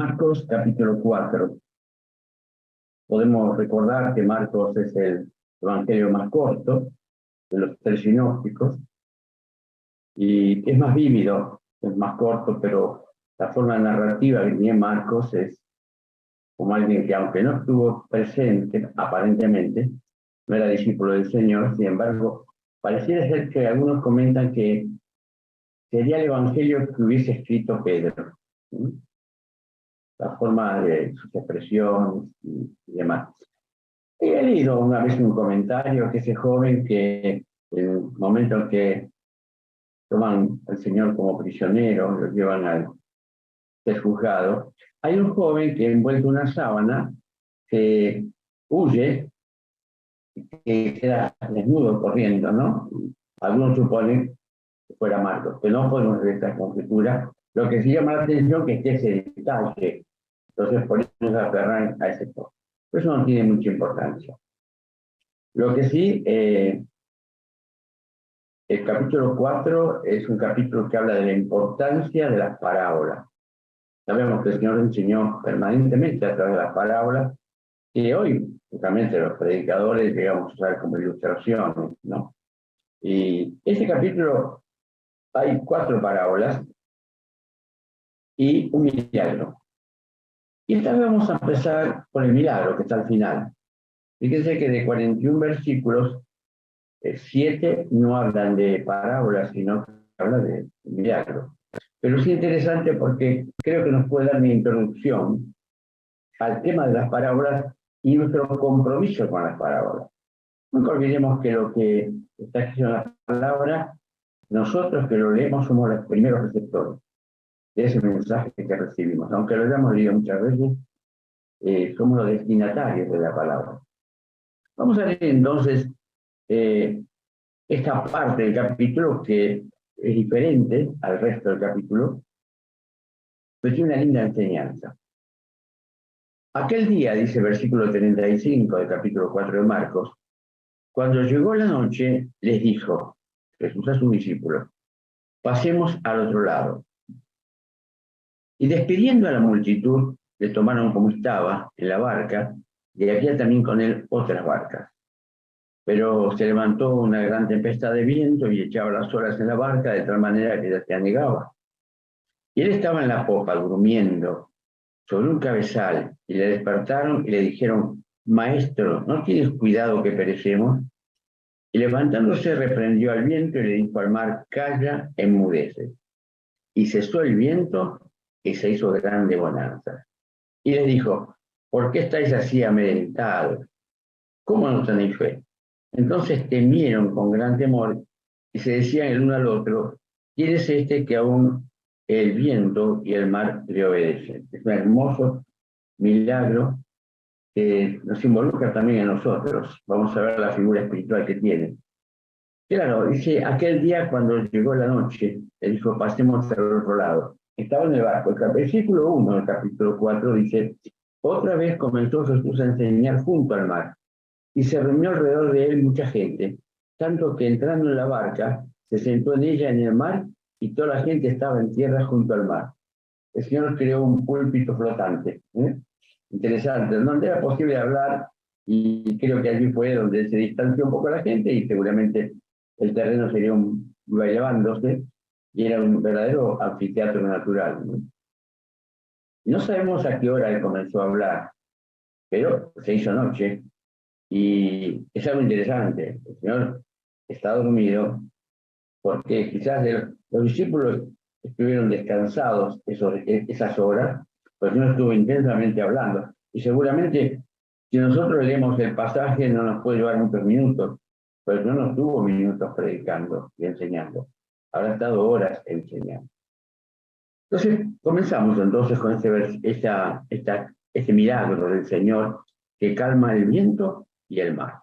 Marcos capítulo 4. Podemos recordar que Marcos es el evangelio más corto de los tres sinópticos y es más vívido, es más corto, pero la forma narrativa que tiene Marcos es como alguien que, aunque no estuvo presente aparentemente, no era discípulo del Señor. Sin embargo, pareciera ser que algunos comentan que sería el evangelio que hubiese escrito Pedro. ¿Sí? La forma de sus expresiones y demás. He leído una vez un comentario que ese joven que en el momento en que toman al Señor como prisionero, lo llevan al ser juzgado, hay un joven que envuelto en una sábana que huye, que queda desnudo corriendo, ¿no? Algunos suponen que fuera Marcos, pero no podemos ver esta conjetura. Lo que sí llama la atención es que ese detalle, entonces por eso nos aferran a ese joven. Pero eso no tiene mucha importancia. Lo que sí, el capítulo 4 es un capítulo que habla de la importancia de las parábolas. Sabemos que el Señor enseñó permanentemente a través de las parábolas, que hoy, justamente los predicadores, llegamos a usar como ilustraciones, ¿no? Y ese capítulo hay 4 parábolas y un milagro. Y esta vez vamos a empezar por el milagro que está al final. Fíjense que de 41 versículos, 7 no hablan de parábolas, sino que hablan de milagros. Pero sí interesante porque creo que nos puede dar una introducción al tema de las parábolas y nuestro compromiso con las parábolas. Nunca olvidemos que lo que está escrito en las palabras, nosotros que lo leemos somos los primeros receptores de ese mensaje que recibimos. Aunque lo hayamos leído muchas veces, somos los destinatarios de la palabra. Vamos a leer entonces esta parte del capítulo que es diferente al resto del capítulo, pero tiene una linda enseñanza. Aquel día, dice el versículo 35 del capítulo 4 de Marcos, cuando llegó la noche, les dijo Jesús a sus discípulos, pasemos al otro lado. Y despidiendo a la multitud, le tomaron como estaba en la barca, y había también con él otras barcas. Pero se levantó una gran tempestad de viento y echaba las olas en la barca de tal manera que ya se anegaba. Y él estaba en la popa, durmiendo, sobre un cabezal, y le despertaron y le dijeron, Maestro, ¿no tienes cuidado que perecemos? Y levantándose reprendió al viento y le dijo al mar, calla, enmudece. Y cesó el viento y se hizo grande bonanza. Y le dijo, ¿por qué estáis así amedrentados? ¿Cómo no tenéis fe? Entonces temieron con gran temor y se decían el uno al otro, ¿quién es este que aún el viento y el mar le obedecen? Es un hermoso milagro que nos involucra también a nosotros. Vamos a ver la figura espiritual que tiene. Claro, dice, aquel día cuando llegó la noche, él dijo, pasemos al otro lado. Estaba en el barco. El versículo 1 del capítulo 4 dice, otra vez comenzó Jesús a enseñar junto al mar, y se reunió alrededor de él mucha gente, tanto que entrando en la barca, se sentó en ella en el mar, y toda la gente estaba en tierra junto al mar. El Señor creó un púlpito flotante. Interesante, donde era posible hablar, y creo que allí fue donde se distanció un poco la gente, y seguramente el terreno sería iba elevándose, y era un verdadero anfiteatro natural. No sabemos a qué hora él comenzó a hablar, pero se hizo noche, y es algo interesante. El Señor está dormido, porque quizás los discípulos estuvieron descansados esas horas, pues el Señor estuvo intensamente hablando. Y seguramente, si nosotros leemos el pasaje, no nos puede llevar muchos minutos, pero el Señor no estuvo minutos predicando y enseñando. Habrá estado horas enseñando. Entonces, comenzamos entonces con este milagro del Señor que calma el viento y el mar.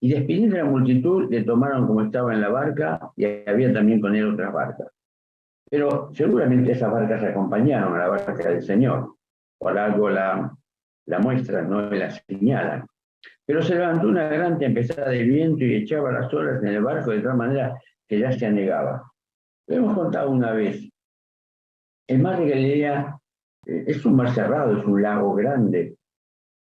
Y despidiendo a la multitud, le tomaron como estaba en la barca, y había también con él otras barcas. Pero seguramente esas barcas se acompañaron a la barca del Señor. Por algo la muestran, no la señalan. Pero se levantó una gran tempestad de viento y echaba las olas en el barco de tal manera que ya se anegaba. Lo hemos contado una vez. El mar de Galilea es un mar cerrado, es un lago grande.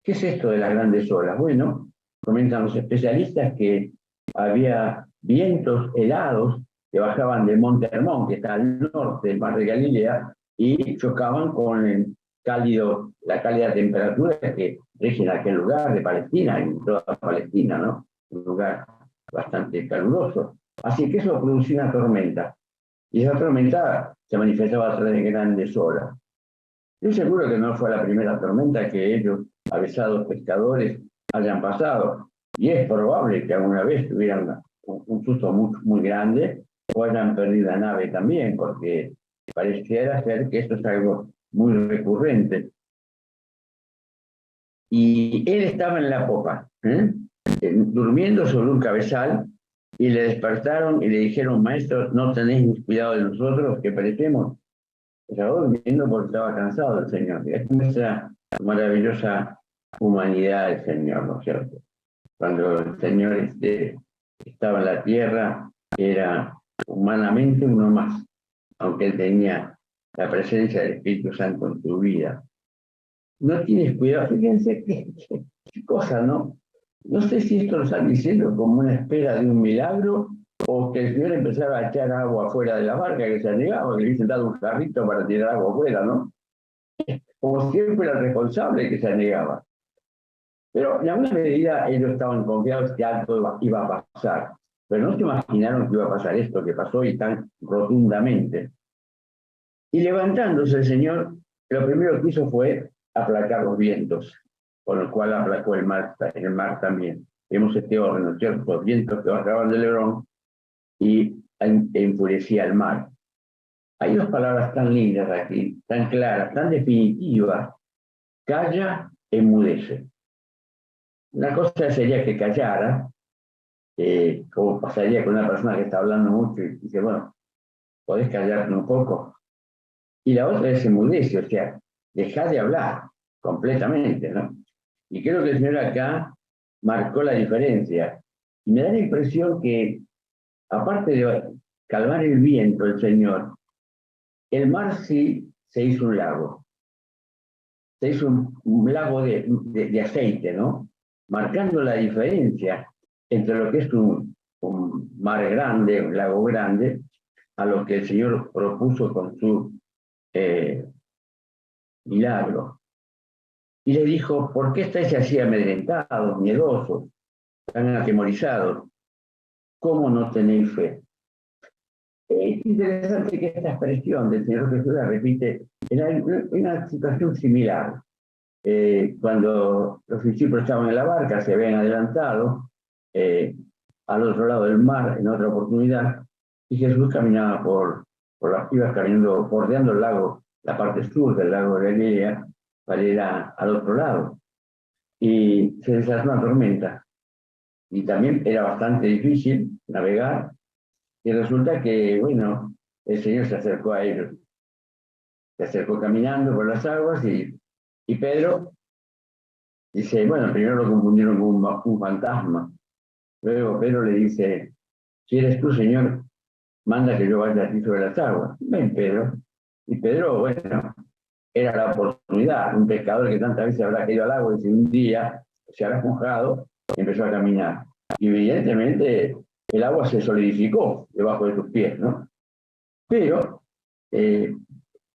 ¿Qué es esto de las grandes olas? Bueno, comentan los especialistas que había vientos helados que bajaban del Monte Hermón, que está al norte del mar de Galilea, y chocaban con la cálida temperatura que rige en aquel lugar de Palestina, en toda Palestina, ¿no? Un lugar bastante caluroso. Así que eso producía una tormenta. Y esa tormenta se manifestaba a través de grandes olas. Yo seguro que no fue la primera tormenta que ellos, avesados pescadores, hayan pasado. Y es probable que alguna vez tuvieran un susto muy grande o hayan perdido la nave también, porque pareciera ser que esto es algo muy recurrente. Y él estaba en la popa, durmiendo sobre un cabezal, y le despertaron y le dijeron: maestro, no tenéis cuidado de nosotros, que perecemos. Estaba durmiendo porque estaba cansado el Señor. Es nuestra maravillosa humanidad el Señor, ¿no es cierto? Cuando el Señor estaba en la tierra, era humanamente uno más, aunque él tenía la presencia del Espíritu Santo en su vida. No tienes cuidado, fíjense qué cosa, ¿no? No sé si esto lo están diciendo como una espera de un milagro o que el Señor empezaba a echar agua afuera de la barca que se anegaba, que le hubiesen dado un carrito para tirar agua afuera, ¿no? Como si él fuera el responsable que se anegaba. Pero en alguna medida ellos estaban confiados que algo iba a pasar. Pero no se imaginaron que iba a pasar esto que pasó y tan rotundamente. Y levantándose el Señor, lo primero que hizo fue aplacar los vientos, con lo cual aplacó el mar también. Vemos este orden, ¿no es cierto? Los vientos que bajaban del Hebrón y enfurecía el mar. Hay dos palabras tan lindas aquí, tan claras, tan definitivas. Calla, enmudece. Una cosa sería que callara, como pasaría con una persona que está hablando mucho y dice: bueno, podés callarte un poco. Y la otra es enmudece, o sea, deja de hablar completamente, ¿no? Y creo que el Señor acá marcó la diferencia. Y me da la impresión que, aparte de calmar el viento, el Señor, el mar sí se hizo un lago. Se hizo un lago de aceite, ¿no? Marcando la diferencia entre lo que es un mar grande, un lago grande, a lo que el Señor propuso con su milagro. Y le dijo: ¿por qué estáis así amedrentados, miedosos, tan atemorizados? ¿Cómo no tenéis fe? Es interesante que esta expresión del Señor Jesús la repite en una situación similar. Cuando los discípulos estaban en la barca, se habían adelantado al otro lado del mar en otra oportunidad, y Jesús caminaba iba caminando, bordeando el lago, la parte sur del lago de Galilea, para ir al otro lado. Y se desató una tormenta. Y también era bastante difícil navegar. Y resulta que, bueno, el Señor se acercó a ellos. Se acercó caminando por las aguas y Pedro dice: bueno, primero lo confundieron con un fantasma. Luego Pedro le dice: si eres tú, Señor, manda que yo vaya a ti sobre las aguas. Ven, Pedro. Y Pedro, bueno, era la oportunidad. Un pescador que tantas veces habrá caído al agua y un día se habrá mojado y empezó a caminar. Y evidentemente el agua se solidificó debajo de sus pies, ¿no? Pero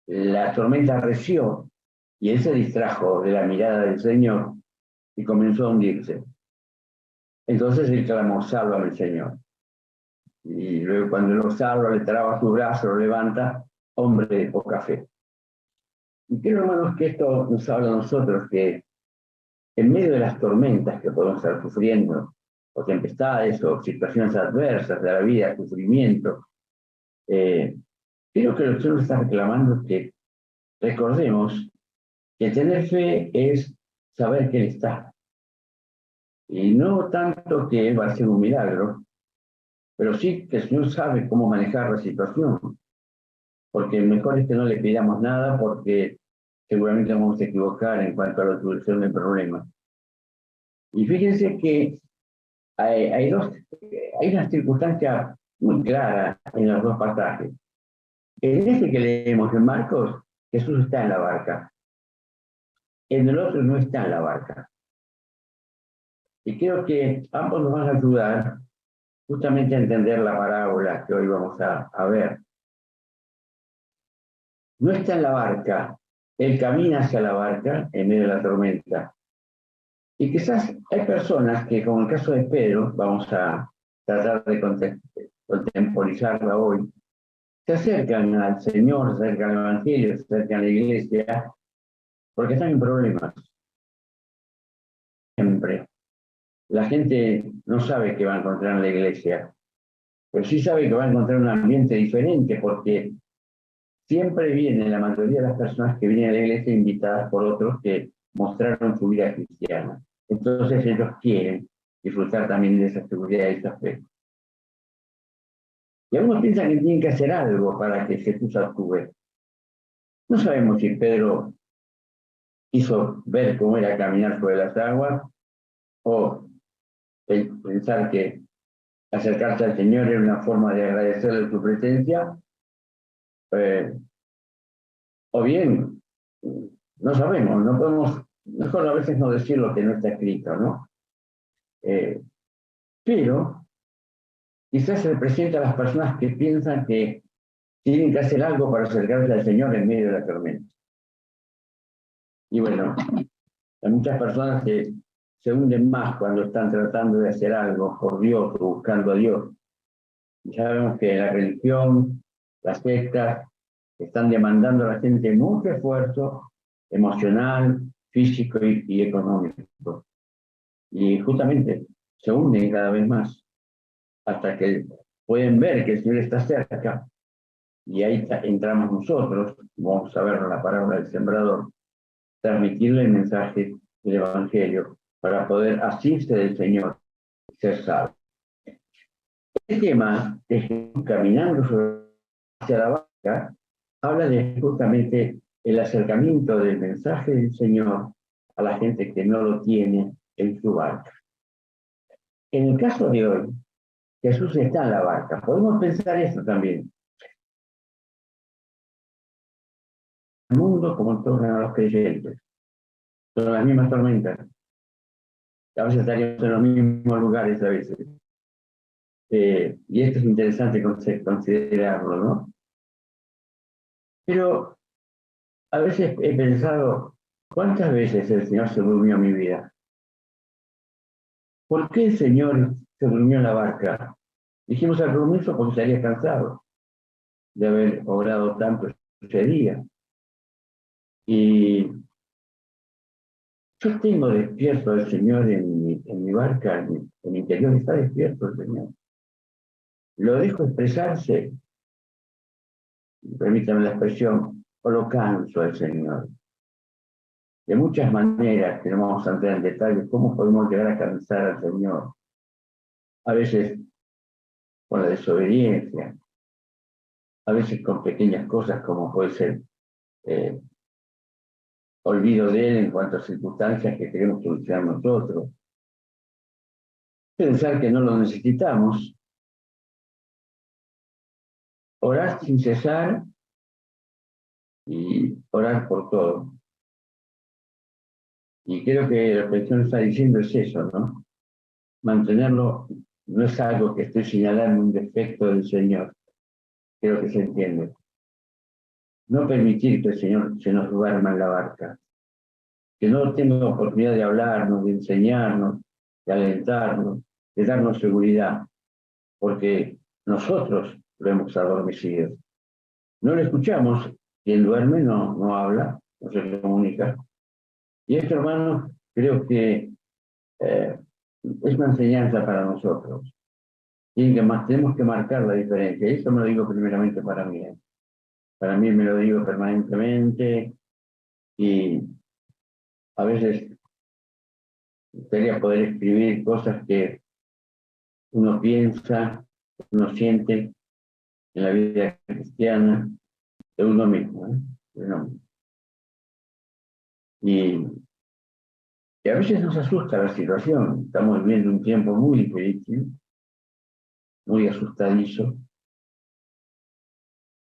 la tormenta arreció y él se distrajo de la mirada del Señor y comenzó a hundirse. Entonces él clamó: sálvame, Señor. Y luego, cuando lo salva, le traba su brazo, lo levanta: hombre de poca fe. Y creo, hermanos, que esto nos habla a nosotros que en medio de las tormentas que podemos estar sufriendo, o tempestades, o situaciones adversas de la vida, sufrimiento, creo que lo que nos está reclamando es que recordemos que tener fe es saber que Él está. Y no tanto que Él va a hacer un milagro, pero sí que el Señor sabe cómo manejar la situación. Porque mejor es que no le pidamos nada, porque seguramente vamos a equivocar en cuanto a la solución del problema. Y fíjense que hay una circunstancia muy clara en los dos pasajes. En este que leemos en Marcos, Jesús está en la barca. en el otro no está en la barca. Y creo que ambos nos van a ayudar justamente a entender la parábola que hoy vamos a ver. No está en la barca, él camina hacia la barca en medio de la tormenta. Y quizás hay personas que, como el caso de Pedro, vamos a tratar de contemporizarla hoy, se acercan al Señor, se acercan al Evangelio, se acercan a la iglesia, porque están en problemas. Siempre. La gente no sabe que va a encontrar en la iglesia, pero sí sabe que va a encontrar un ambiente diferente, porque siempre viene la mayoría de las personas que vienen a la iglesia invitadas por otros que mostraron su vida cristiana. Entonces ellos quieren disfrutar también de esa seguridad y esa fe. Y algunos piensan que tienen que hacer algo para que Jesús actúe. No sabemos si Pedro quiso ver cómo era caminar sobre las aguas o pensar que acercarse al Señor era una forma de agradecerle su presencia, o bien, no sabemos, no podemos, mejor a veces no decir lo que no está escrito, ¿no? Pero quizás representa a las personas que piensan que tienen que hacer algo para acercarse al Señor en medio de la tormenta. Y bueno, hay muchas personas que se hunden más cuando están tratando de hacer algo por Dios o buscando a Dios. Ya vemos que la religión, las sectas, están demandando a la gente mucho esfuerzo emocional, físico y económico. Y justamente se hunden cada vez más hasta que pueden ver que el Señor está cerca. Y ahí entramos nosotros, vamos a ver la parábola del sembrador, transmitirle el mensaje del Evangelio para poder asirse del Señor y ser salvo. El tema de Jesús caminando hacia la barca habla de justamente el acercamiento del mensaje del Señor a la gente que no lo tiene en su barca. En el caso de hoy, Jesús está en la barca. Podemos pensar eso también. El mundo, como todos los creyentes, son las mismas tormentas. A veces estaríamos en los mismos lugares a veces. Y esto es interesante considerarlo, ¿no? Pero a veces he pensado, ¿cuántas veces el Señor se durmió en mi vida? ¿Por qué el Señor se durmió en la barca? Dijimos al comienzo porque estaría cansado de haber orado tanto ese día. Y yo tengo despierto al Señor en mi barca, en mi interior está despierto el Señor. Lo dejo expresarse, permítame la expresión, o lo canso al Señor. De muchas maneras, que no vamos a entrar en detalles, cómo podemos llegar a cansar al Señor. A veces con la desobediencia, a veces con pequeñas cosas como puede ser olvido de Él en cuanto a circunstancias que queremos solucionar nosotros. Pensar que no lo necesitamos. Orar sin cesar y orar por todo. Y creo que la reflexión está diciendo es eso, ¿no? Mantenerlo no es algo que estoy señalando un defecto del Señor. Creo que se entiende. No permitir que el Señor se nos duerma en la barca. Que no tenga oportunidad de hablarnos, de enseñarnos, de alentarnos, de darnos seguridad. Porque nosotros lo hemos adormecido. No lo escuchamos. Quien duerme no habla, no se comunica. Y esto, hermanos, creo que es una enseñanza para nosotros. Tenemos que marcar la diferencia. Eso me lo digo primeramente para mí. Para mí me lo digo permanentemente y a veces me gustaría poder escribir cosas que uno piensa, uno siente en la vida cristiana de uno mismo. De uno mismo. Y a veces nos asusta la situación. Estamos viviendo un tiempo muy difícil, muy asustadizo.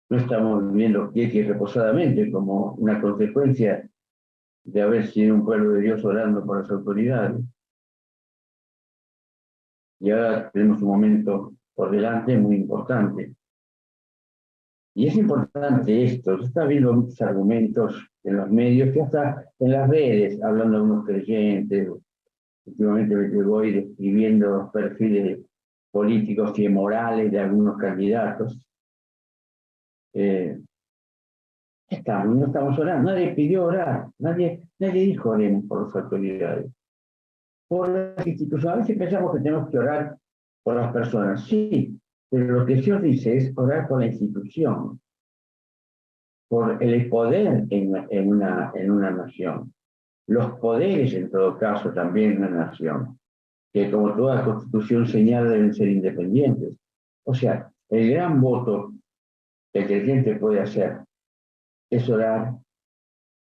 No estamos viviendo quieta y reposadamente como una consecuencia de haber sido un pueblo de Dios orando por las autoridades. Y ahora tenemos un momento por delante muy importante. Y es importante esto, se está viendo muchos argumentos en los medios, que hasta en las redes, hablando de unos creyentes, últimamente me voy describiendo los perfiles políticos y morales de algunos candidatos. No estamos orando, nadie pidió orar, nadie dijo oremos por las autoridades. Por las instituciones, a veces pensamos que tenemos que orar por las personas, sí, pero lo que Dios dice es orar por la institución, por el poder en una nación, los poderes en todo caso también en una nación, que como toda constitución señala deben ser independientes. O sea, el gran voto que el creyente puede hacer es orar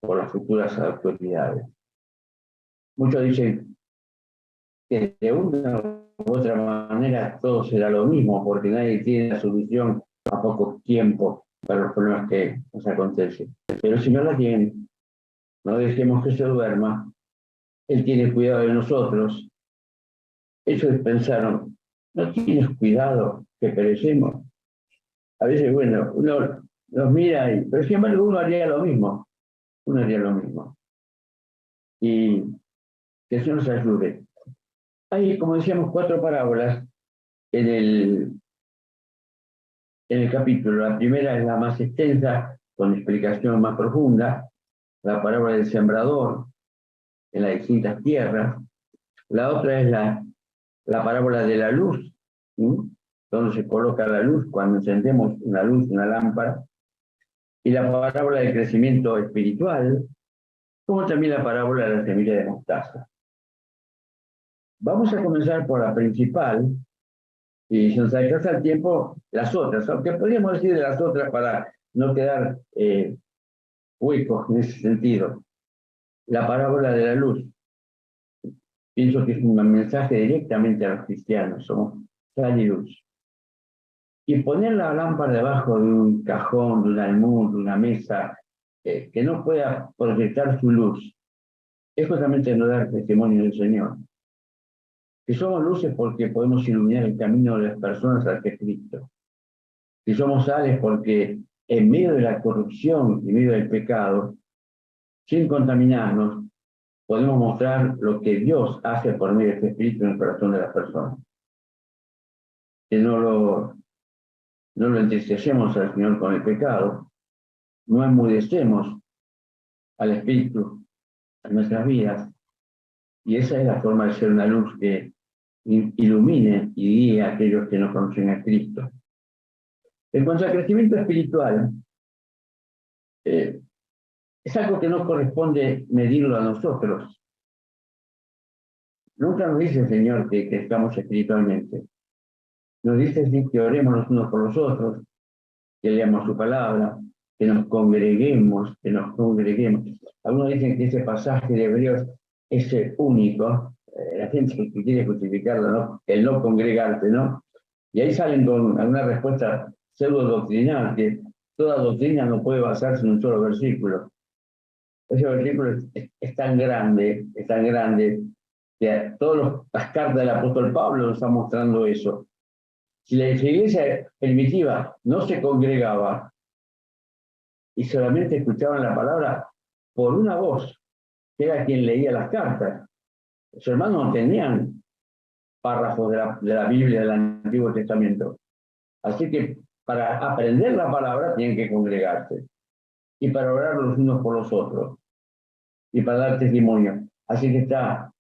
por las futuras autoridades. Muchos dicen que de una u otra manera todo será lo mismo, porque nadie tiene la solución a poco tiempo para los problemas que nos acontecen. Pero si no la tiene, no dejemos que se duerma, Él tiene cuidado de nosotros. Ellos pensaron, ¿no tienes cuidado que perecemos? A veces, bueno, uno los mira, pero sin embargo uno haría lo mismo. Uno haría lo mismo. Y que el Señor nos ayude. Hay, como decíamos, 4 parábolas en el capítulo. La primera es la más extensa, con explicación más profunda, la parábola del sembrador en las distintas tierras. La otra es la parábola de la luz, ¿sí? Donde se coloca la luz cuando encendemos una luz, una lámpara. Y la parábola del crecimiento espiritual, como también la parábola de la semilla de mostaza. Vamos a comenzar por la principal, y si nos alcanza el tiempo, las otras, aunque podríamos decir de las otras para no quedar huecos en ese sentido. La parábola de la luz. Pienso que es un mensaje directamente a los cristianos, somos sal y luz. Y poner la lámpara debajo de un cajón, de un almud, de una mesa, que no pueda proyectar su luz, es justamente no dar testimonio del Señor. Que somos luces porque podemos iluminar el camino de las personas hacia Cristo. Que somos sales porque en medio de la corrupción, en medio del pecado, sin contaminarnos, podemos mostrar lo que Dios hace por medio de este Espíritu en el corazón de las personas. Que no lo entristecemos al Señor con el pecado, no enmudecemos al Espíritu en nuestras vidas, y esa es la forma de ser una luz que ilumine y guíe a aquellos que no conocen a Cristo. En cuanto al crecimiento espiritual, es algo que no corresponde medirlo a nosotros. Nunca nos dice el Señor que crezcamos espiritualmente. Nos dice sí, que oremos los unos por los otros, que leamos su palabra, que nos congreguemos, Algunos dicen que ese pasaje de Hebreos es el único, la gente que quiere justificarlo, ¿no? El no congregarse, ¿no? Y ahí salen con alguna respuesta pseudo-doctrinal, que toda doctrina no puede basarse en un solo versículo. Ese versículo es tan grande, que todas las cartas del apóstol Pablo nos están mostrando eso. Si la iglesia primitiva no se congregaba y solamente escuchaban la palabra por una voz, que era quien leía las cartas, los hermanos no tenían párrafos de la Biblia del Antiguo Testamento. Así que para aprender la palabra tienen que congregarse, y para orar los unos por los otros, y para dar testimonio. Así que está,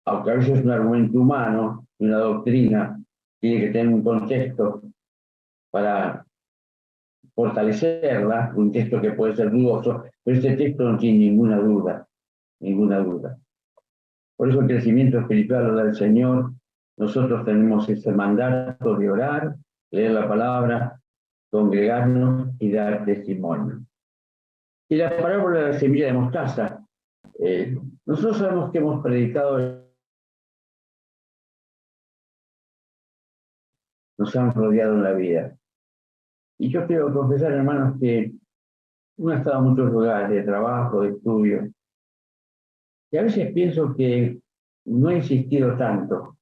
aunque a veces es un argumento humano, una doctrina, tiene que tener un contexto para fortalecerla, un texto que puede ser dudoso, pero este texto no tiene ninguna duda. Por eso el crecimiento espiritual lo da el Señor. Nosotros tenemos ese mandato de orar, leer la palabra, congregarnos y dar testimonio. Y la parábola de la semilla de mostaza. Nosotros sabemos que hemos predicado, nos han rodeado en la vida. Y yo quiero confesar, hermanos, que uno ha estado en muchos lugares de trabajo, de estudio, Y a veces pienso que no he insistido tanto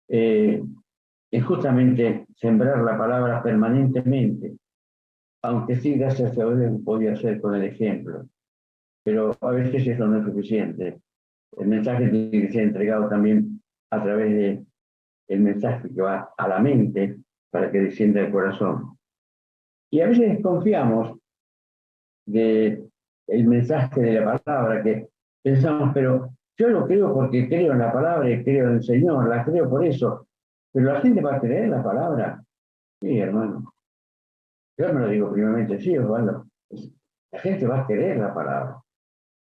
en justamente sembrar la palabra permanentemente, aunque sí, gracias a Dios, podía hacer con el ejemplo. Pero a veces eso no es suficiente. El mensaje tiene que ser entregado también a través del mensaje que va a la mente para que descienda el corazón. Y a veces desconfiamos del mensaje de la palabra, que pensamos, pero yo lo creo porque creo en la palabra y creo en el Señor, la creo por eso. Pero la gente va a creer en la palabra. Sí, hermano. Yo me lo digo primeramente, sí, Osvaldo. La gente va a creer la palabra.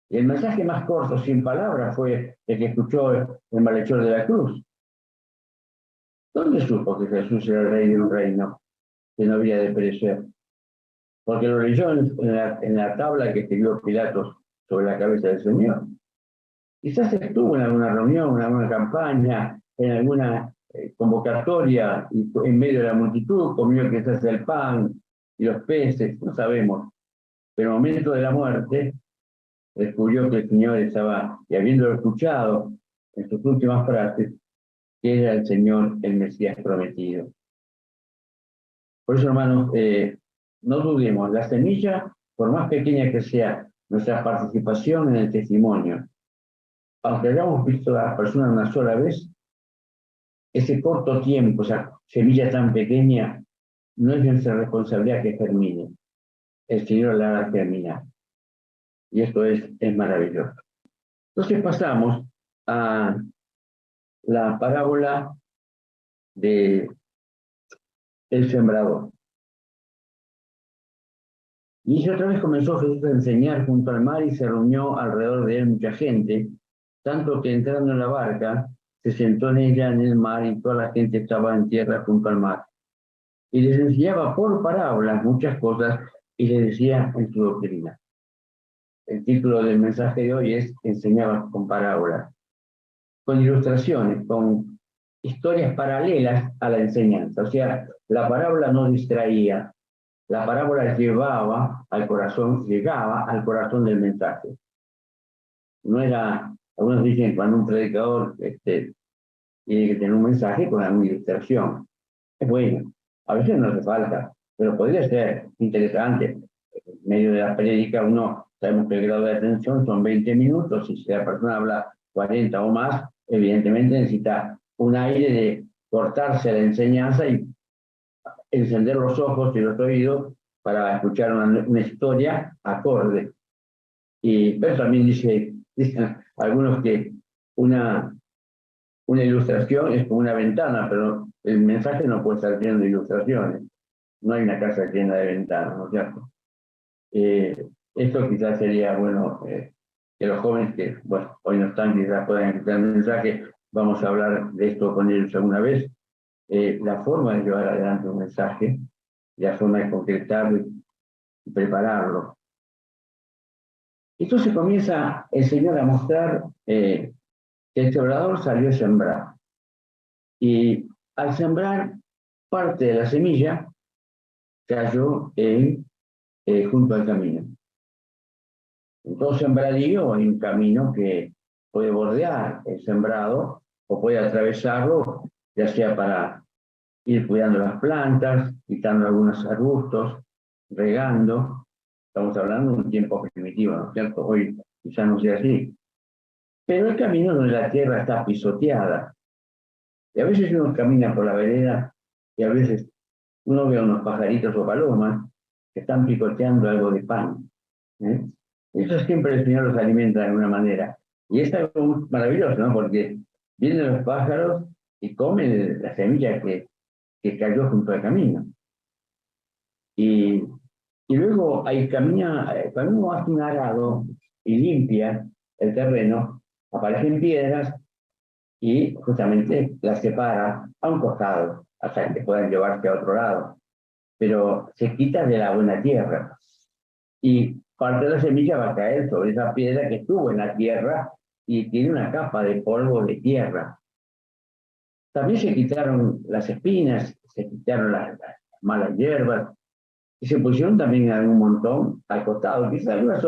Y el mensaje más corto, sin palabras, fue el que escuchó el malhechor de la cruz. ¿Dónde supo que Jesús era el rey de un reino que no había de perecer? Porque lo leyó en la tabla que escribió Pilatos sobre la cabeza del Señor. Quizás estuvo en alguna reunión, en alguna campaña, en alguna convocatoria, y en medio de la multitud comió quizás el pan y los peces, no sabemos. Pero en el momento de la muerte, descubrió que el Señor estaba, y habiéndolo escuchado en sus últimas frases, que era el Señor, el Mesías prometido. Por eso, hermanos, no dudemos, la semilla, por más pequeña que sea nuestra participación en el testimonio, aunque hayamos visto a la persona una sola vez, ese corto tiempo, esa semilla tan pequeña, no es nuestra responsabilidad que germine. El Señor la hará germinar. Y esto es maravilloso. Entonces pasamos a la parábola del sembrador. Y otra vez comenzó Jesús a enseñar junto al mar y se reunió alrededor de él mucha gente, tanto que entrando en la barca, se sentó en ella en el mar y toda la gente estaba en tierra junto al mar. Y les enseñaba por parábolas muchas cosas y les decía en su doctrina. El título del mensaje de hoy es Enseñaba con parábolas, con ilustraciones, con historias paralelas a la enseñanza. O sea, la parábola no distraía, la parábola llegaba al corazón del mensaje. No era, algunos dicen cuando un predicador tiene que tener un mensaje con alguna ilustración. Es bueno, a veces no hace falta, pero podría ser interesante. En medio de la prédica uno, sabemos que el grado de atención son 20 minutos, y si la persona habla 40 o más, evidentemente necesita un aire de cortarse la enseñanza y encender los ojos y los oídos para escuchar una historia acorde. Pero también dicen algunos que una ilustración es como una ventana, pero el mensaje no puede estar lleno de ilustraciones. No hay una casa llena de ventanas, ¿no es cierto? Esto quizás sería bueno que los jóvenes que, bueno, hoy no están, quizás puedan escuchar el mensaje, vamos a hablar de esto con ellos alguna vez. La forma de llevar adelante un mensaje, la forma de concretarlo y prepararlo. Entonces comienza el Señor a mostrar que el sembrador salió a sembrar. Y al sembrar, parte de la semilla cayó junto al camino. En todo sembradío hay un camino que puede bordear el sembrado o puede atravesarlo, ya sea para ir cuidando las plantas, quitando algunos arbustos, regando. Estamos hablando de un tiempo primitivo, ¿no es cierto? Hoy quizás no sea así. Pero el camino donde la tierra está pisoteada. Y a veces uno camina por la vereda y a veces uno ve a unos pajaritos o palomas que están picoteando algo de pan. Eso siempre el Señor los alimenta de alguna manera. Y es algo maravilloso, ¿no? Porque vienen los pájaros y comen la semilla que cayó junto al camino. Y luego hay cuando uno hace un arado y limpia el terreno, aparecen piedras y justamente las separa a un costado hasta que puedan llevarse a otro lado. Pero se quita de la buena tierra. Y parte de la semilla va a caer sobre esa piedra que estuvo en la tierra y tiene una capa de polvo de tierra. También se quitaron las espinas, se quitaron las malas hierbas y se pusieron también algún montón al costado. Quizás algunas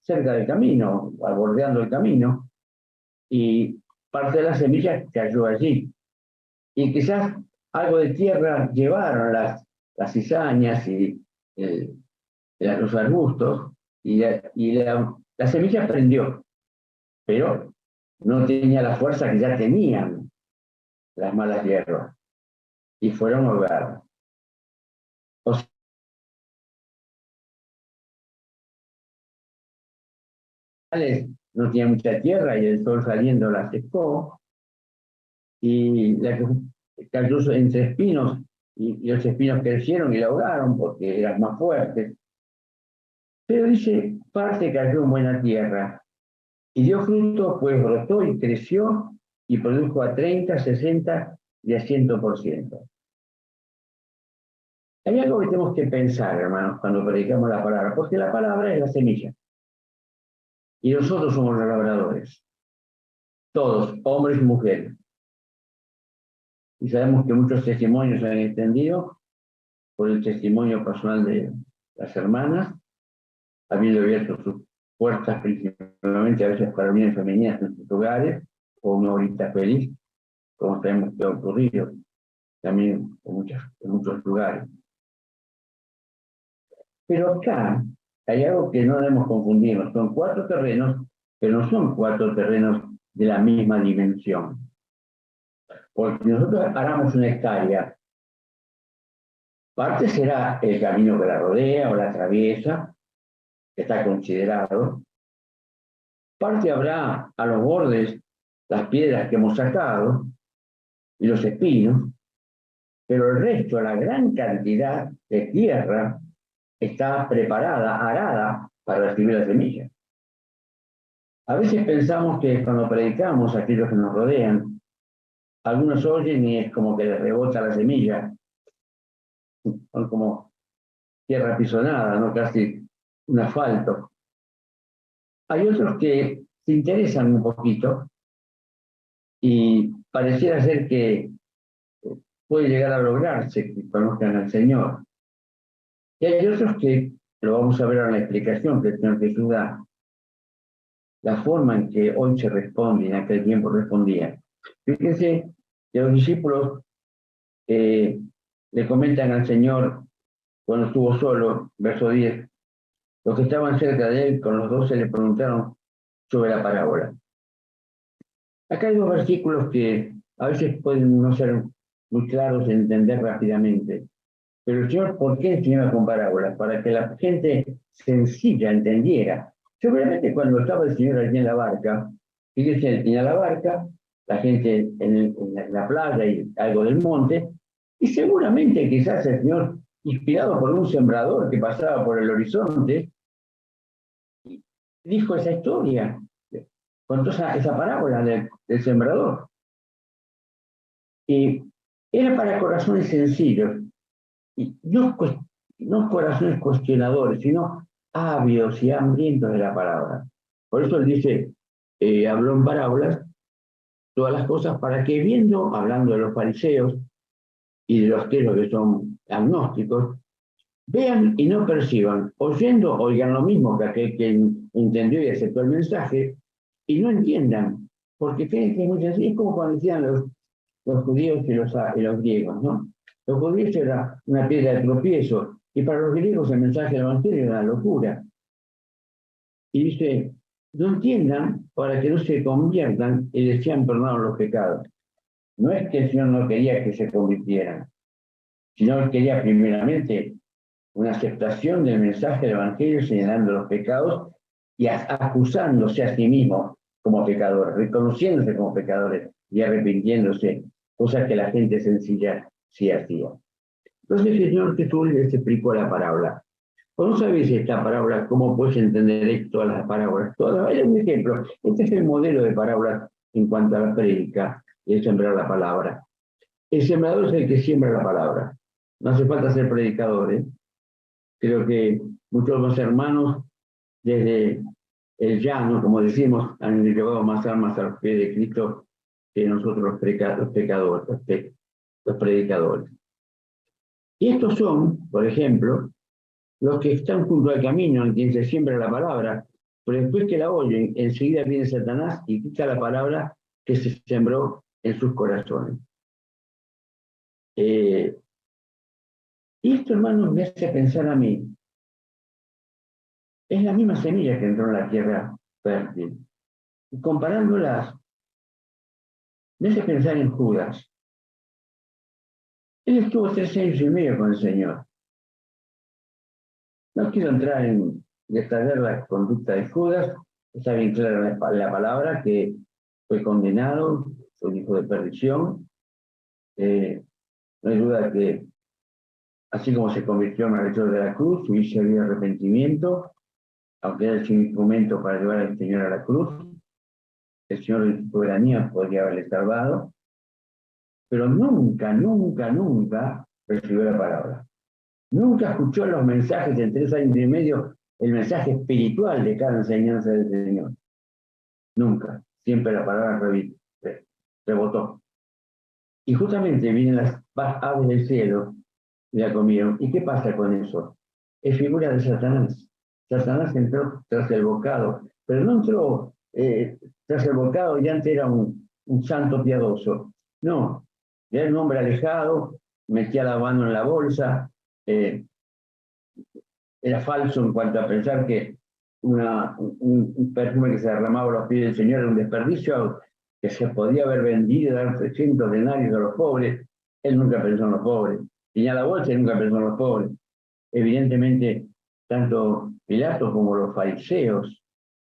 cerca del camino, bordeando el camino, y parte de la semilla cayó allí. Y quizás algo de tierra llevaron las cizañas y los arbustos, y la semilla prendió, pero no tenía la fuerza que ya tenían las malas hierbas, y fueron ahogadas. O sea, no tenía mucha tierra y el sol saliendo la secó, y la que cayó entre espinos, y los espinos crecieron y la ahogaron porque eran más fuertes. Pero dice, parte cayó en buena tierra, y dio fruto, pues brotó y creció, y produjo a 30, 60 y a 100%. Hay algo que tenemos que pensar, hermanos, cuando predicamos la palabra, porque la palabra es la semilla, y nosotros somos los labradores, todos, hombres y mujeres. Y sabemos que muchos testimonios se han extendido por el testimonio personal de las hermanas, habiendo abierto sus puertas principalmente a veces para uniones femeninas en sus hogares, o una horita feliz, como sabemos que ha ocurrido también en muchos lugares. Pero acá hay algo que no debemos confundirnos. Son 4 terrenos, pero no son 4 terrenos de la misma dimensión. Porque nosotros aramos una hectárea. Parte será el camino que la rodea o la atraviesa, que está considerado. Parte habrá a los bordes las piedras que hemos sacado y los espinos, pero el resto, la gran cantidad de tierra, está preparada, arada, para recibir la semilla. A veces pensamos que cuando predicamos a aquellos que nos rodean, algunos oyen y es como que les rebota la semilla, son como tierra pisonada, ¿no? Casi un asfalto. Hay otros que se interesan un poquito y pareciera ser que puede llegar a lograrse que conozcan al Señor. Y hay otros que, lo vamos a ver en la explicación que el Señor Jesús da, la forma en que hoy se responde, en aquel tiempo respondía. Fíjense que los discípulos le comentan al Señor cuando estuvo solo, verso 10, los que estaban cerca de él, con los 12, le preguntaron sobre la parábola. Acá hay 2 versículos que a veces pueden no ser muy claros de entender rápidamente. Pero el Señor, ¿por qué enseñaba con parábolas? Para que la gente sencilla entendiera. Seguramente cuando estaba el Señor allí en la barca, fíjense, él tenía la barca, la gente en la playa y algo del monte, y seguramente quizás el Señor, inspirado por un sembrador que pasaba por el horizonte, dijo esa historia, contó esa parábola del sembrador. Y era para corazones sencillos, y no corazones cuestionadores, sino ávidos y hambrientos de la palabra. Por eso él dice, habló en parábolas todas las cosas para que viendo, hablando de los fariseos y de los que son agnósticos, vean y no perciban, oyendo oigan lo mismo que aquel que entendió y aceptó el mensaje, y no entiendan, porque creen que es muy sencillo. Es como cuando decían los judíos y los griegos, ¿no? Los judíos era una piedra de tropiezo, y para los griegos el mensaje del Evangelio era una locura. Y dice, no entiendan para que no se conviertan y les sean perdonados los pecados. No es que el Señor no quería que se convirtieran, sino que quería primeramente una aceptación del mensaje del Evangelio señalando los pecados y acusándose a sí mismo como pecadores, reconociéndose como pecadores y arrepintiéndose, cosa que la gente sencilla sí hacía. Entonces el Señor Jesús les explicó la parábola. ¿Cómo sabéis esta parábola? ¿Cómo puedes entender todas las parábolas? Es un ejemplo. Este es el modelo de parábolas en cuanto a la prédica y el sembrar la palabra. El sembrador es el que siembra la palabra. No hace falta ser predicador, ¿eh? Creo que muchos de los hermanos, desde el llano, como decimos, han llevado más almas al pie de Cristo que nosotros los pecadores, los predicadores. Y estos son, por ejemplo, los que están junto al camino en quien se siembra la palabra, pero después que la oyen, enseguida viene Satanás y quita la palabra que se sembró en sus corazones. Y esto, hermanos, me hace pensar a mí, es la misma semilla que entró en la tierra fértil. Y comparándolas, me hace pensar en Judas. Él estuvo 3 años y medio con el Señor. No quiero entrar en detallar la conducta de Judas, está bien clara la palabra que fue condenado, fue hijo de perdición. No hay duda que, así como se convirtió en marchador de la cruz, hubiese habido arrepentimiento, aunque era el instrumento para llevar al Señor a la cruz. El Señor de su soberanía podría haberle salvado, pero nunca, nunca, nunca recibió la palabra. Nunca escuchó los mensajes en 3 años y medio, el mensaje espiritual de cada enseñanza del Señor. Nunca. Siempre la palabra rebotó. Y justamente vienen las aves del cielo y la comieron. ¿Y qué pasa con eso? Es figura de Satanás. Satanás entró tras el bocado, pero no entró tras el bocado y antes era un santo piadoso. No, era un hombre alejado, metía la mano en la bolsa, era falso en cuanto a pensar que un perfume que se derramaba a los pies del Señor era un desperdicio, que se podía haber vendido y dar 300 denarios a los pobres. Él nunca pensó en los pobres. Tenía la bolsa y nunca pensó en los pobres. Evidentemente, tanto Pilato como los fariseos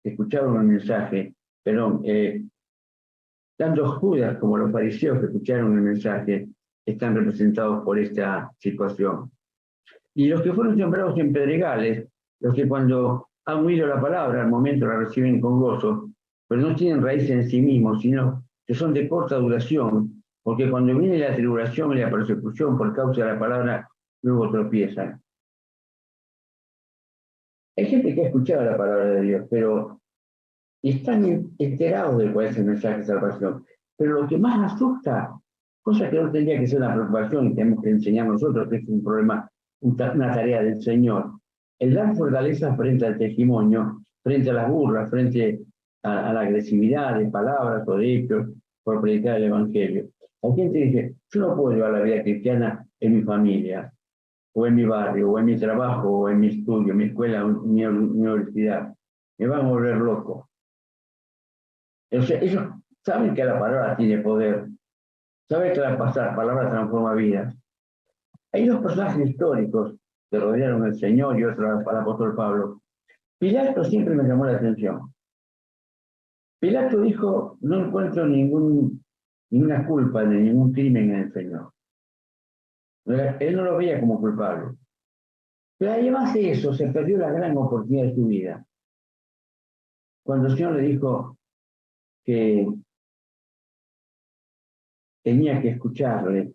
que escucharon el mensaje, perdón, tanto Judas como los fariseos que escucharon el mensaje están representados por esta situación. Y los que fueron sembrados en pedregales, los que cuando han oído la palabra, al momento la reciben con gozo, pero no tienen raíz en sí mismos, sino que son de corta duración, porque cuando viene la tribulación y la persecución por causa de la palabra, luego tropiezan. Hay gente que ha escuchado la palabra de Dios, pero están enterados de cuál es el mensaje de salvación. Pero lo que más asusta, cosa que no tendría que ser una preocupación y tenemos que enseñar nosotros, que es un problema, una tarea del Señor, el dar fortaleza frente al testimonio, frente a las burlas, frente a la agresividad de palabras o de hechos por predicar el Evangelio. Hay gente que dice, yo no puedo llevar la vida cristiana en mi familia, o en mi barrio, o en mi trabajo, o en mi estudio, en mi escuela, o en mi universidad. Me van a volver loco. Entonces, ellos saben que la palabra tiene poder, saben que la palabra transforma vidas. Hay 2 personajes históricos que rodearon al Señor y otro al apóstol Pablo. Pilato siempre me llamó la atención. Pilato dijo, no encuentro ninguna culpa de ningún crimen en el Señor. Él no lo veía como culpable. Pero además de eso, se perdió la gran oportunidad de su vida. Cuando el Señor le dijo que tenía que escucharle,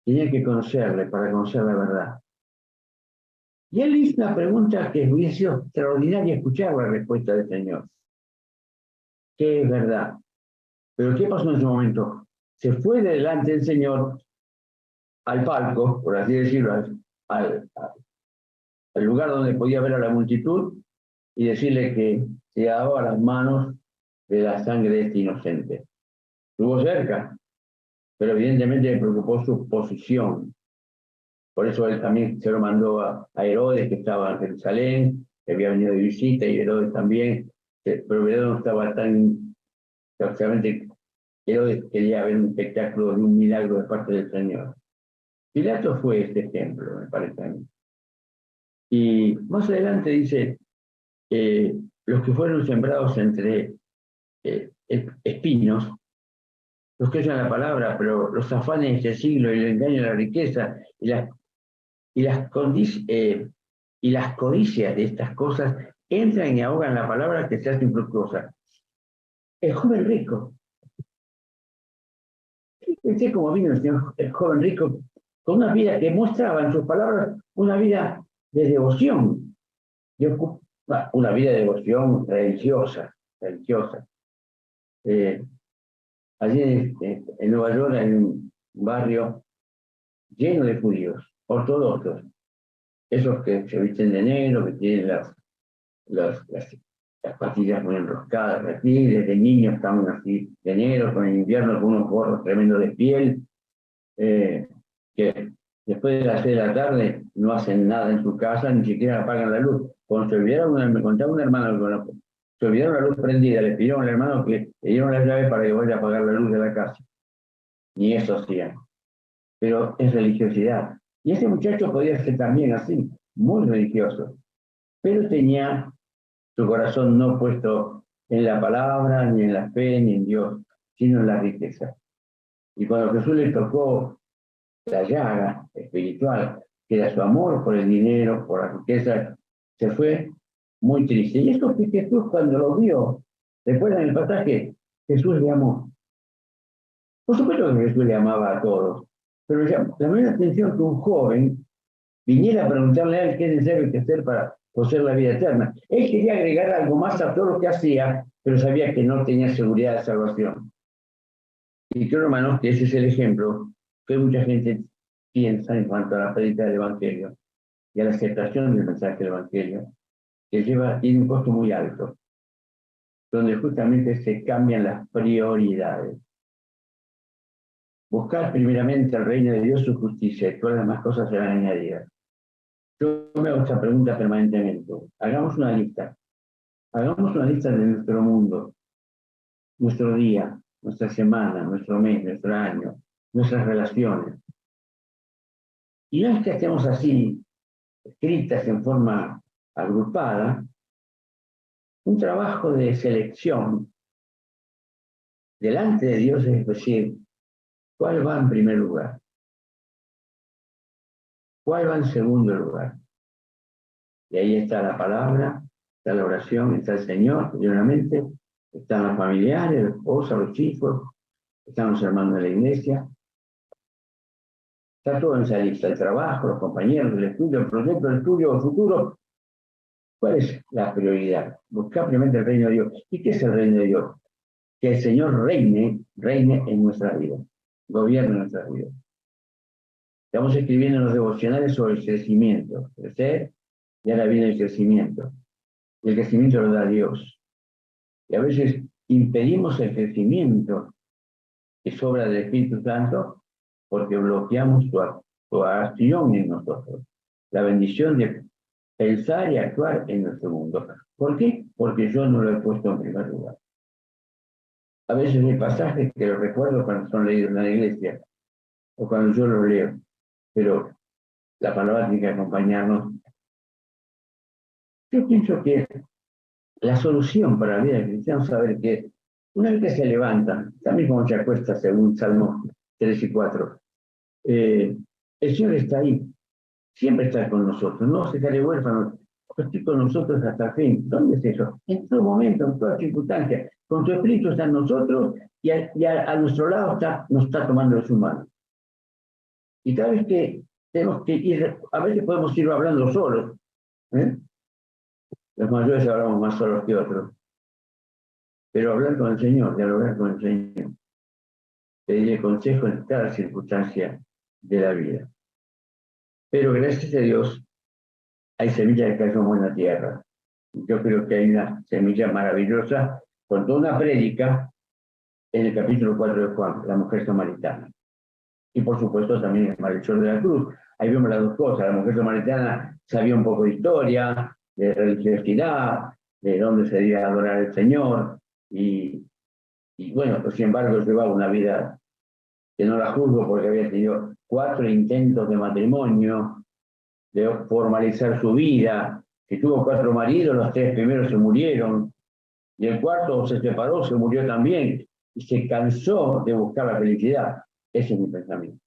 tenía que conocerle para conocer la verdad. Y él hizo una pregunta que hubiese sido extraordinaria escuchar la respuesta del Señor. ¿Qué es verdad? Pero ¿qué pasó en ese momento? Se fue de delante del Señor al palco, por así decirlo, al lugar donde podía ver a la multitud y decirle que se lavaba las manos de la sangre de este inocente. Estuvo cerca, pero evidentemente le preocupó su posición. Por eso él también se lo mandó a Herodes, que estaba en Jerusalén, que había venido de visita, y Herodes también, pero Herodes no estaba tan, obviamente Herodes quería ver un espectáculo de un milagro de parte del Señor. Pilato fue este ejemplo, me parece a mí. Y más adelante dice, los que fueron sembrados entre espinos, los que oyen la palabra, pero los afanes de este siglo y el engaño de la riqueza y las codicias de estas cosas entran y ahogan la palabra que se hace infructuosa. El joven rico, fíjense cómo vino el joven rico con una vida que mostraba en sus palabras una vida de devoción, una vida de devoción religiosa. Allí en Nueva York hay un barrio lleno de judíos, ortodoxos, esos que se visten de negro, que tienen las las pastillas muy enroscadas aquí, desde niños estaban así de negro, con el invierno con unos gorros tremendos de piel, que después de las 6 de la tarde no hacen nada en su casa, ni siquiera apagan la luz. Cuando se olvidaron, me contaba un hermano, se olvidaron la luz prendida, le pidieron al hermano que le dieron las llaves para que vaya a apagar la luz de la casa. Ni eso hacían. Pero es religiosidad. Y ese muchacho podía ser también así, muy religioso, pero tenía su corazón no puesto en la palabra, ni en la fe, ni en Dios, sino en la riqueza. Y cuando Jesús le tocó la llaga espiritual, que era su amor por el dinero, por la riqueza, se fue muy triste. Y eso que Jesús cuando lo vio, recuerdan el pasaje, Jesús le amó. Por supuesto que Jesús le amaba a todos, pero llamó la atención que un joven viniera a preguntarle a él qué es necesario que hacer para poseer la vida eterna. Él quería agregar algo más a todo lo que hacía, pero sabía que no tenía seguridad de salvación. Y creo, hermanos, que ese es el ejemplo que mucha gente piensa en cuanto a la prédica del Evangelio y a la aceptación del mensaje del Evangelio, que tiene un costo muy alto, donde justamente se cambian las prioridades. Buscar primeramente el reino de Dios, su justicia, y todas las demás cosas serán añadidas. Yo me hago esta pregunta permanentemente. Hagamos una lista. Hagamos una lista de nuestro mundo, nuestro día, nuestra semana, nuestro mes, nuestro año, nuestras relaciones. Y no es que estemos así, escritas en forma agrupada, un trabajo de selección delante de Dios es decir, ¿cuál va en primer lugar? ¿Cuál va en segundo lugar? Y ahí está la palabra, está la oración, está el Señor, primeramente, están los familiares, la esposa, los hijos, están los hermanos de la iglesia. Está todo en esa lista, el trabajo, los compañeros, el estudio, el proyecto, el estudio, el futuro. ¿Cuál es la prioridad? Buscar primeramente el reino de Dios. ¿Y qué es el reino de Dios? Que el Señor reine en nuestra vida, gobierne nuestra vida. Estamos escribiendo en los devocionales sobre el crecimiento, crecer, y ahora viene el crecimiento. Y el crecimiento lo da Dios. Y a veces impedimos el crecimiento que sobra del Espíritu Santo porque bloqueamos su acción en nosotros. La bendición de pensar y actuar en nuestro mundo. ¿Por qué? Porque yo no lo he puesto en primer lugar. A veces hay pasajes que los recuerdo cuando son leídos en la iglesia o cuando yo los leo, pero la palabra tiene que acompañarnos. Yo pienso que la solución para la vida del cristiano es saber que una vez que se levanta, también como se acuesta según Salmo 3 y 4, el Señor está ahí, siempre está con nosotros, no se sale huérfano, estoy con nosotros hasta el fin. ¿Dónde es eso? En todo momento, en toda circunstancia. Con su Espíritu está en nosotros y a nuestro lado nos está tomando de su mano. Y cada vez que tenemos que ir, a veces podemos ir hablando solos, ¿eh? Los mayores hablamos más solos que otros. Pero hablar con el Señor, dialogar con el Señor, pedirle consejo en cada circunstancia de la vida. Pero gracias a Dios hay semillas que caen en buena tierra. Yo creo que hay una semilla maravillosa con toda una prédica en el capítulo 4 de Juan, la mujer samaritana. Y por supuesto también el malhechor de la cruz. Ahí vemos las dos cosas. La mujer samaritana sabía un poco de historia, de religiosidad, de dónde se debía adorar al Señor. Y bueno, pues sin embargo llevaba una vida que no la juzgo porque había tenido 4 intentos de matrimonio, de formalizar su vida, que tuvo 4 maridos, los 3 primeros se murieron, y el cuarto se separó, se murió también, y se cansó de buscar la felicidad. Ese es mi pensamiento.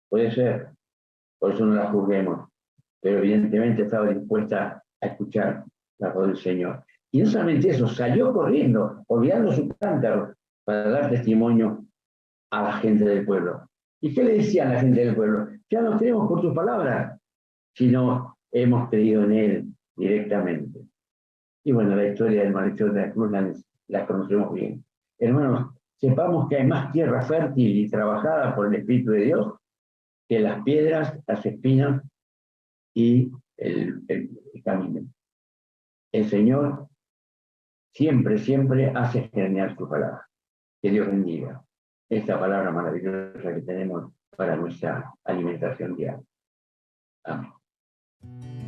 Puede ser, por eso no la juzguemos, pero evidentemente estaba dispuesta a escuchar la voz del Señor. Y no solamente eso, salió corriendo, olvidando su cántaro, para dar testimonio a la gente del pueblo. ¿Y qué le decía a la gente del pueblo? Ya no creemos por tus palabras, sino hemos creído en él directamente. Y bueno, la historia del malhechor de la cruz la conocemos bien. Hermanos, sepamos que hay más tierra fértil y trabajada por el Espíritu de Dios que las piedras, las espinas y el camino. El Señor siempre, siempre hace extrañar su palabra. Que Dios bendiga esta palabra maravillosa que tenemos para nuestra alimentación diaria. Amén.